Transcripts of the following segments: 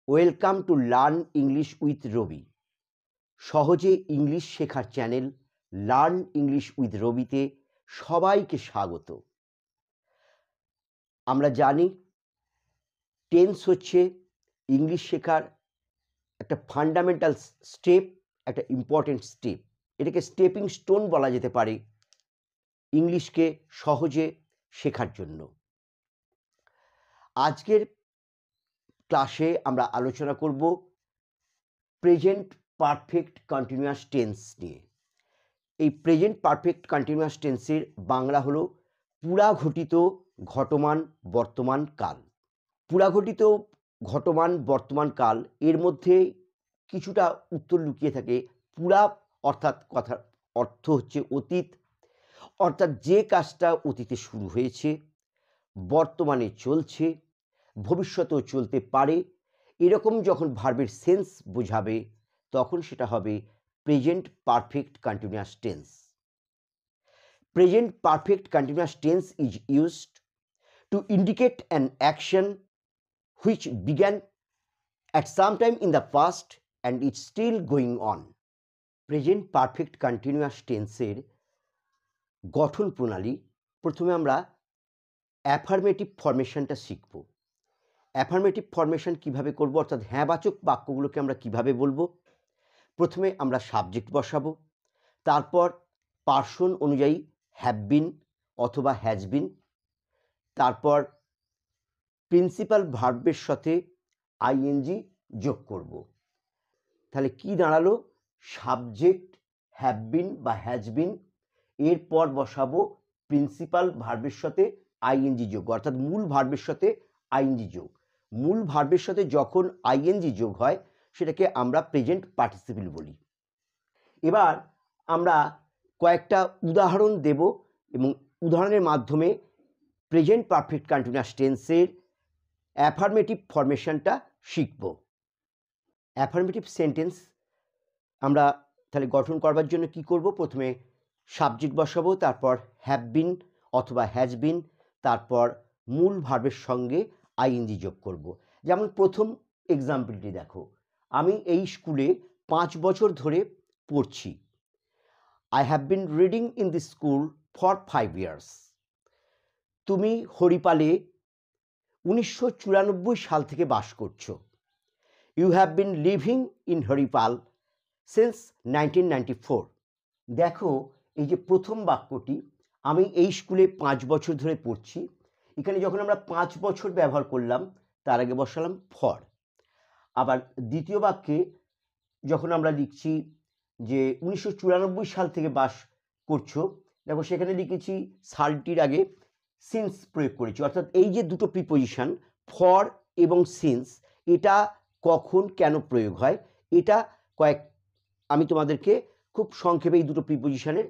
Welcome to learn English with Robi. সহজে English শেখার channel learn English with রবিতে সবাইকে স্বাগত। আমরা জানি টেন্স হচ্ছে ইংলিশ শেখার একটা ফান্ডামেন্টাল স্টেপ, একটা ইম্পর্টেন্ট স্টেপ। এটাকে স্টেপিং স্টোন বলা যেতে পারে ইংলিশকে সহজে শেখার জন্য। আজকের ক্লাসে আমরা আলোচনা করব প্রেজেন্ট পারফেক্ট কন্টিনিউয়াস টেন্স নিয়ে। এই প্রেজেন্ট পারফেক্ট কন্টিনিউয়াস টেন্সের বাংলা হলো পুরাঘটিত ঘটমান বর্তমান কাল। পুরাঘটিত ঘটমান বর্তমান কাল এর মধ্যে কিছুটা উত্তর লুকিয়ে থাকে। পুরা অর্থাৎ কথার অর্থ হচ্ছে অতীত, অর্থাৎ যে কাজটা অতীতে শুরু হয়েছে, বর্তমানে চলছে, ভবিষ্যতেও চলতে পারে, এরকম যখন ভার্বের সেন্স বোঝাবে তখন সেটা হবে present perfect continuous tense. Present perfect continuous tense is used to indicate an action which began at some time in the past and is still going on. Present perfect continuous টেন্সের গঠন প্রণালী। প্রথমে আমরা affirmative ফরমেশনটা শিখব। Affirmative formation কিভাবে করব, অর্থাৎ হ্যাঁবাচক বাক্যগুলোকে আমরা কিভাবে বলবো। প্রথমে আমরা সাবজেক্ট বসাবো, তারপর পার্সন অনুযায়ী হ্যাভ বিন অথবা হ্যাজ বিন, তারপর প্রিন্সিপাল ভার্বের সাথে আইএনজি যোগ করব। তাহলে কি দাঁড়ালো? সাবজেক্ট হ্যাভ বিন বা হ্যাজ বিন, এরপর বসাবো প্রিন্সিপাল ভার্বের সাথে আইএনজি যোগ, অর্থাৎ মূল ভার্বের সাথে আইএনজি যোগ। মূল ভার্বের সাথে যখন আইএনজি যোগ হয় সেটাকে আমরা প্রেজেন্ট পার্টিসিপল বলি। এবার আমরা কয়েকটা উদাহরণ দেব এবং উদাহরণের মাধ্যমে প্রেজেন্ট পারফেক্ট কন্টিনিউয়াস টেন্সের অ্যাফার্মেটিভ ফরমেশনটা শিখব। অ্যাফার্মেটিভ সেন্টেন্স আমরা তাহলে গঠন করবার জন্য কি করব? প্রথমে সাবজেক্ট বসাবো, তারপর হ্যাভ বিন অথবা হ্যাজ বিন, তারপর মূল ভার্বের সঙ্গে আইএনজি যোগ করব। যেমন প্রথম এক্সাম্পলটি দেখো, আমি এই স্কুলে 5 বছর ধরে পড়ছি। I have been reading in this school for 5 years। তুমি হরিপালে 1994 সাল থেকে বাস করছো। You have been living in Haripal since 1994। দেখো এই যে প্রথম বাক্যটি, আমি এই স্কুলে 5 বছর ধরে পড়ছি, এখানে যখন আমরা 5 বছর ব্যবহার করলাম তার আগে বসালাম ফর। আবার দ্বিতীয় বাক্যে যখন আমরা লিখছি যে 1994 সাল থেকে বাস করছো, দেখো সেখানে লিখেছি সালটির আগে সিন্স প্রয়োগ করেছি। অর্থাৎ এই যে দুটো প্রিপোজিশন ফর এবং সিন্স, এটা কখন কেন প্রয়োগ হয় এটা আমি তোমাদেরকে খুব সংক্ষেপে এই দুটো প্রিপোজিশনের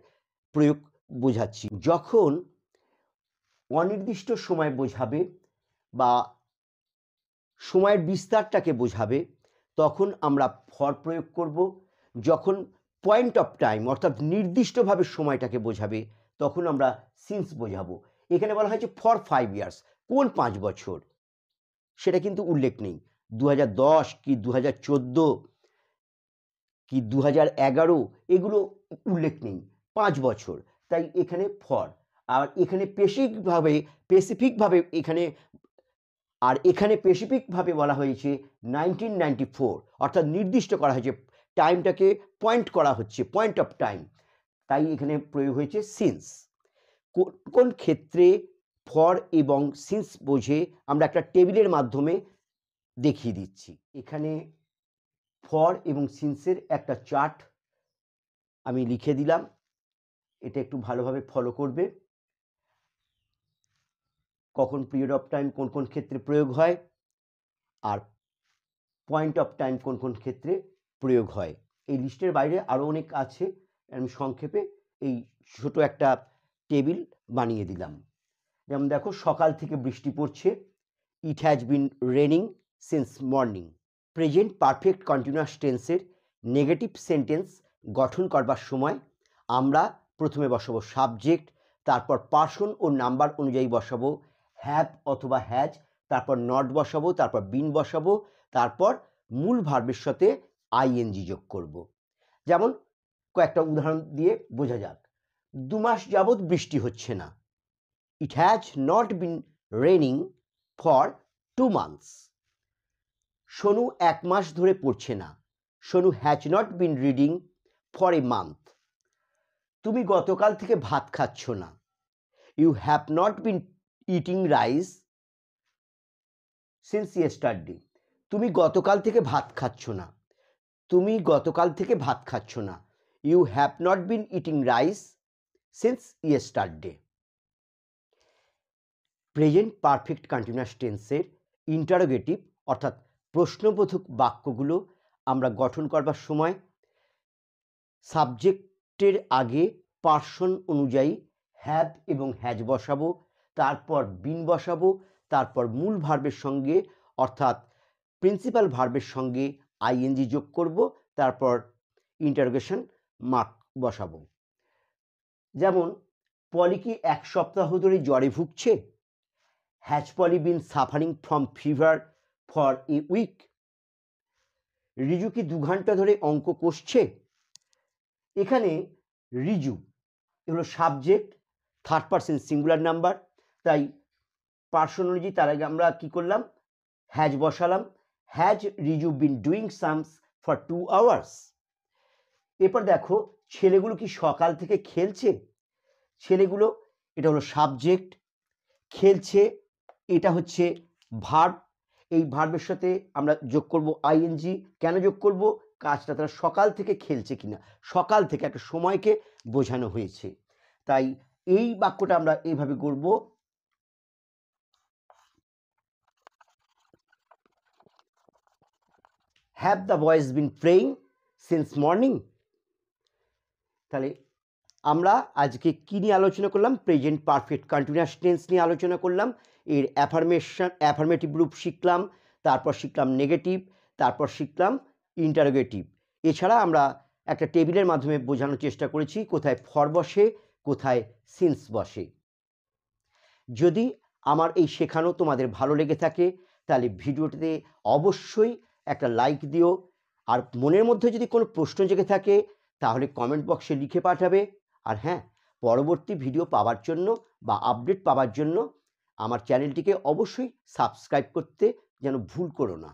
প্রয়োগ বোঝাচ্ছি। যখন অনির্দিষ্ট সময় বোঝাবে বা সময়ের বিস্তারটাকে বোঝাবে তখন আমরা ফর প্রয়োগ করব। যখন পয়েন্ট অফ টাইম অর্থাৎ নির্দিষ্টভাবে সময়টাকে বোঝাবে তখন আমরা সিন্স বোঝাবো। এখানে বলা হয়েছে ফর 5 years, কোন 5 বছর সেটা কিন্তু উল্লেখ নেই। 2010 কি 2014 কি 2011 এগুলো উল্লেখ নেই, 5 বছর, তাই এখানে ফর। আর এখানে স্পেসিফিকভাবে বলা হয়েছে 1994, অর্থাৎ নির্দিষ্ট করা হয়েছে, টাইমটাকে পয়েন্ট করা হচ্ছে, পয়েন্ট অফ টাইম, তাই এখানে প্রয়োগ হয়েছে সিন্স। কোন ক্ষেত্রে ফর এবং সিন্স বোঝে আমরা একটা টেবিলের মাধ্যমে দেখিয়ে দিচ্ছি। এখানে ফর এবং সিন্সের একটা চার্ট আমি লিখে দিলাম, এটা একটু ভালোভাবে ফলো করবে। কখন পিরিয়ড অফ টাইম কোন কোন ক্ষেত্রে প্রয়োগ হয় আর পয়েন্ট অফ টাইম কোন কোন ক্ষেত্রে প্রয়োগ হয়। এই লিস্টের বাইরে আরও অনেক আছে, আমি সংক্ষেপে এই ছোট একটা টেবিল বানিয়ে দিলাম। যেমন দেখো, সকাল থেকে বৃষ্টি পড়ছে, it has been raining since morning. Present perfect continuous টেন্সের নেগেটিভ সেন্টেন্স গঠন করবার সময় আমরা প্রথমে বসাবো সাবজেক্ট, তারপর পার্সন ও নাম্বার অনুযায়ী বসাবো হ্যাভ অথবা হ্যাজ, তারপর নট বসাবো, তারপর বিন বসাবো, তারপর মূল ভার্বের সাথে আইএনজি যোগ করব। যেমন কয়েকটা উদাহরণ দিয়ে বোঝা যাক। 2 মাস যাবৎ বৃষ্টি হচ্ছে না। It has not been raining for 2 months. Sonu 1 মাস ধরে পড়ছে না। Sonu has not been reading for a month. তুমি গতকাল থেকে ভাত খাচ্ছ না। You have not been eating rice since yesterday. তুমি গতকাল থেকে ভাত খাচ্ছ না। তুমি গতকাল থেকে ভাত খাচ্ছ না। You have not been eating rice since yesterday. Present perfect continuous টেন্সের ইন্টারোগেটিভ অর্থাৎ প্রশ্নবোধক বাক্যগুলো আমরা গঠন করবার সময় সাবজেক্টের আগে পার্সন অনুযায়ী হ্যাভ এবং হ্যাজ বসাবো, তারপর বিন বসাবো, তারপর মূল ভার্বের সঙ্গে অর্থাৎ প্রিন্সিপাল ভার্বের সঙ্গে আইএনজি যোগ করব, তারপর ইন্টারোগেশন মার্ক বসাবো। যেমন পলি কি 1 সপ্তাহ ধরে জ্বরে ভুগছে? Has Poli been suffering from fever for a week? Riju কি 2 ঘন্টা ধরে অঙ্ক কষছে? এখানে রিজু এগুলো subject, third person singular number, তাই পার্সন অনুযায়ী তার আগে আমরা কি করলাম? হ্যাজ বসালাম। Has Riju been doing sums for 2 hours? এরপর দেখো ছেলেগুলো কি সকাল থেকে খেলছে? ছেলেগুলো এটা হলো সাবজেক্ট, খেলছে এটা হচ্ছে ভার্ব। এই ভার্বের সাথে আমরা যোগ করব আইএনজি। কেন যোগ করব? কাজটা তারা সকাল থেকে খেলছে কিনা, সকাল থেকে একটা সময়কে বোঝানো হয়েছে, তাই এই বাক্যটা আমরা এইভাবে করব। Have the boys been playing since morning? তাহলে আমরা আজকে কি নিয়ে আলোচনা করলাম? প্রেজেন্ট পারফেক্ট কন্টিনিউয়াস টেন্স নিয়ে আলোচনা করলাম। এর অ্যাফার্মেটিভ রূপ শিখলাম, তারপর শিখলাম নেগেটিভ, তারপর শিখলাম ইন্টারোগেটিভ। এছাড়া আমরা একটা টেবিলের মাধ্যমে বোঝানোর চেষ্টা করেছি কোথায় ফর বসে, কোথায় সিন্স বসে। যদি আমার এই শেখানো তোমাদের ভালো লেগে থাকে তাহলে ভিডিওটিতে অবশ্যই একটা লাইক দিও, আর মনের মধ্যে যদি কোনো প্রশ্ন জেগে থাকে তাহলে কমেন্ট বক্সে লিখে পাঠাবে। আর হ্যাঁ, পরবর্তী ভিডিও পাওয়ার জন্য বা আপডেট পাওয়ার জন্য আমার চ্যানেলটিকে অবশ্যই সাবস্ক্রাইব করতে যেন ভুল করো না।